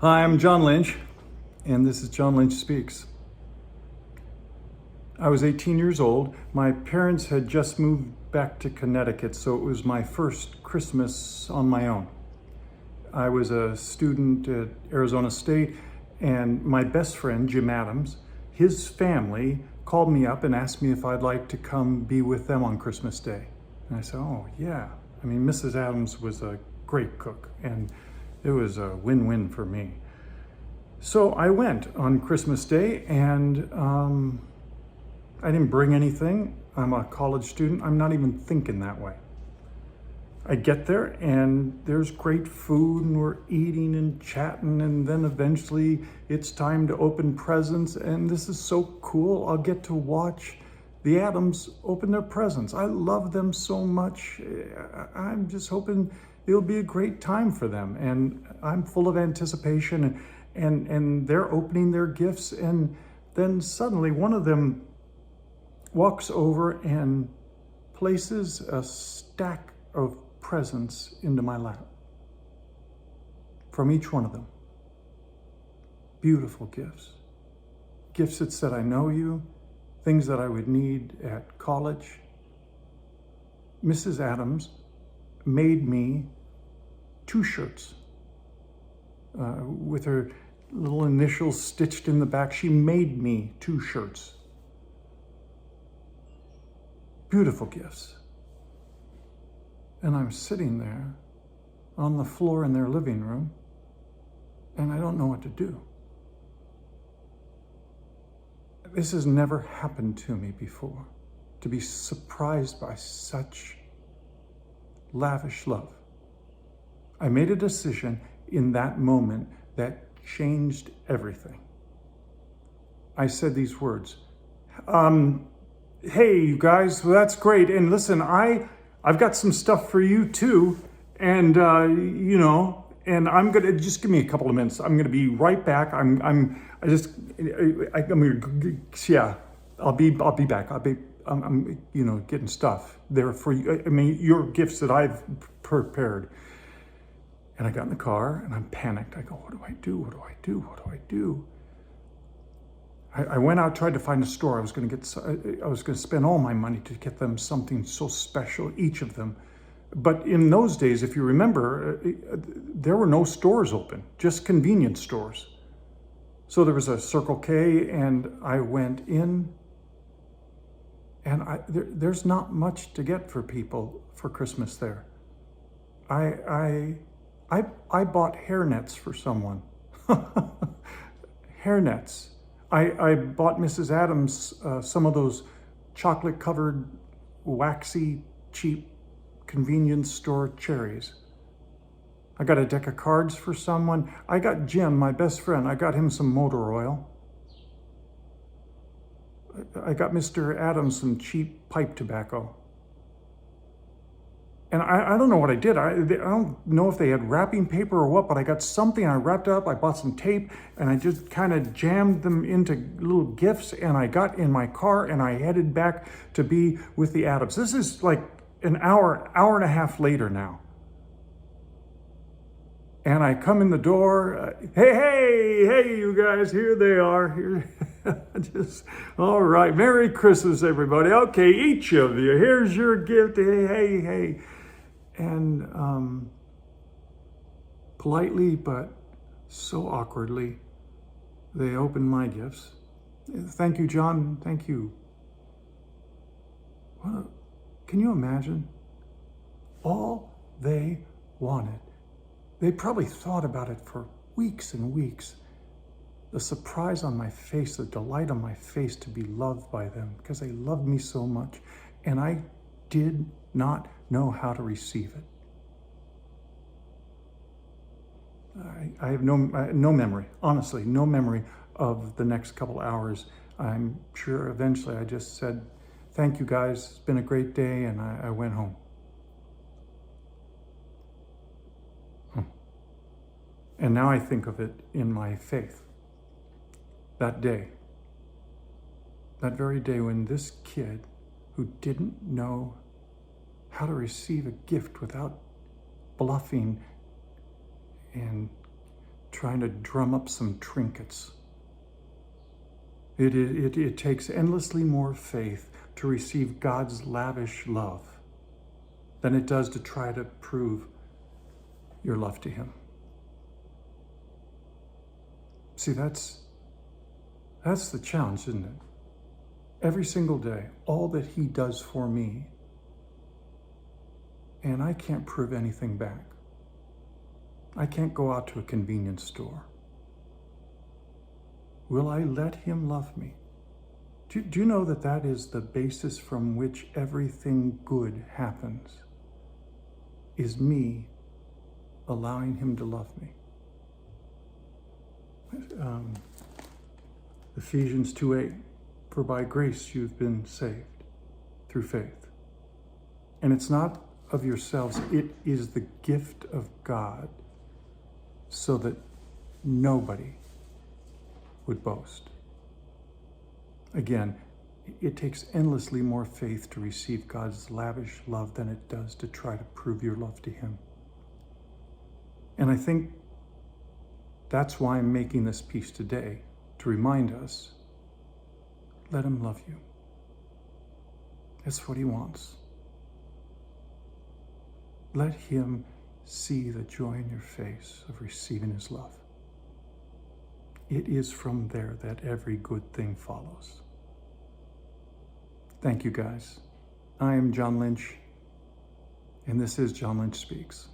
Hi, I'm John Lynch, and this is John Lynch Speaks. I was 18 years old. My parents had just moved back to Connecticut, so it was my first Christmas on my own. I was a student at Arizona State, and my best friend, Jim Adams, his family called me up and asked me if I'd like to come be with them on Christmas Day. And I said, oh, yeah. I mean, Mrs. Adams was a great cook, and it was a win-win for me. So I went on Christmas Day, and I didn't bring anything. I'm a college student. I'm not even thinking that way. I get there, and there's great food, and we're eating and chatting, and then eventually it's time to open presents, and this is so cool. I'll get to watch the Adams open their presents. I love them so much. I'm just hoping it'll be a great time for them, and I'm full of anticipation, and they're opening their gifts, and then suddenly one of them walks over and places a stack of presents into my lap from each one of them. Beautiful gifts. Gifts that said, I know you, things that I would need at college. Mrs. Adams made me 2 shirts with her little initials stitched in the back. She made me 2 shirts. Beautiful gifts. And I'm sitting there on the floor in their living room, and I don't know what to do. This has never happened to me before, to be surprised by such lavish love. I made a decision in that moment that changed everything. I said these words, hey, you guys, well, that's great. And listen, I've got some stuff for you too. And, and I'm going to, just give me a couple of minutes. I'm going to be right back. I'll be back. I'm getting stuff there for you. I mean, your gifts that I've prepared. And I got in the car and I'm panicked. I go, what do I do? What do I do? What do I do? I went out, tried to find a store. I was going to spend all my money to get them something so special, each of them. But in those days, if you remember, there were no stores open, just convenience stores. So there was a Circle K, and I went in, and there's not much to get for people for Christmas there. I bought hairnets for someone. Hairnets. I bought Mrs. Adams some of those chocolate-covered, waxy, cheap convenience store cherries. I got a deck of cards for someone. I got Jim, my best friend, I got him some motor oil. I got Mr. Adams some cheap pipe tobacco. And I don't know what I did. I don't know if they had wrapping paper or what, but I got something. I wrapped it up. I bought some tape, and I just kind of jammed them into little gifts, and I got in my car, and I headed back to be with the Adams. This is like an hour and a half later now. And I come in the door. Hey, you guys, here they are. Here, all right. Merry Christmas, everybody. Okay, each of you, here's your gift. Hey. And politely, but so awkwardly, they opened my gifts. Thank you, John. Thank you. Can you imagine? All they wanted. They probably thought about it for weeks and weeks. The surprise on my face, the delight on my face to be loved by them because they loved me so much. And I did not know how to receive it. I have no memory, honestly, no memory of the next couple hours. I'm sure eventually I just said, thank you guys, it's been a great day, and I went home. And now I think of it in my faith. That day, that very day when this kid who didn't know how to receive a gift without bluffing and trying to drum up some trinkets. It takes endlessly more faith to receive God's lavish love than it does to try to prove your love to him. See, that's the challenge, isn't it? Every single day, all that he does for me, and I can't prove anything back. I can't go out to a convenience store. Will I let him love me? Do you know that that is the basis from which everything good happens? Is me allowing him to love me. Ephesians 2:8, for by grace you've been saved through faith. And it's not of yourselves, it is the gift of God, so that nobody would boast. Again, it takes endlessly more faith to receive God's lavish love than it does to try to prove your love to him. And I think that's why I'm making this piece today, to remind us, let him love you. That's what he wants. Let him see the joy in your face of receiving his love. It is from there that every good thing follows. Thank you, guys. I am John Lynch, and this is John Lynch Speaks.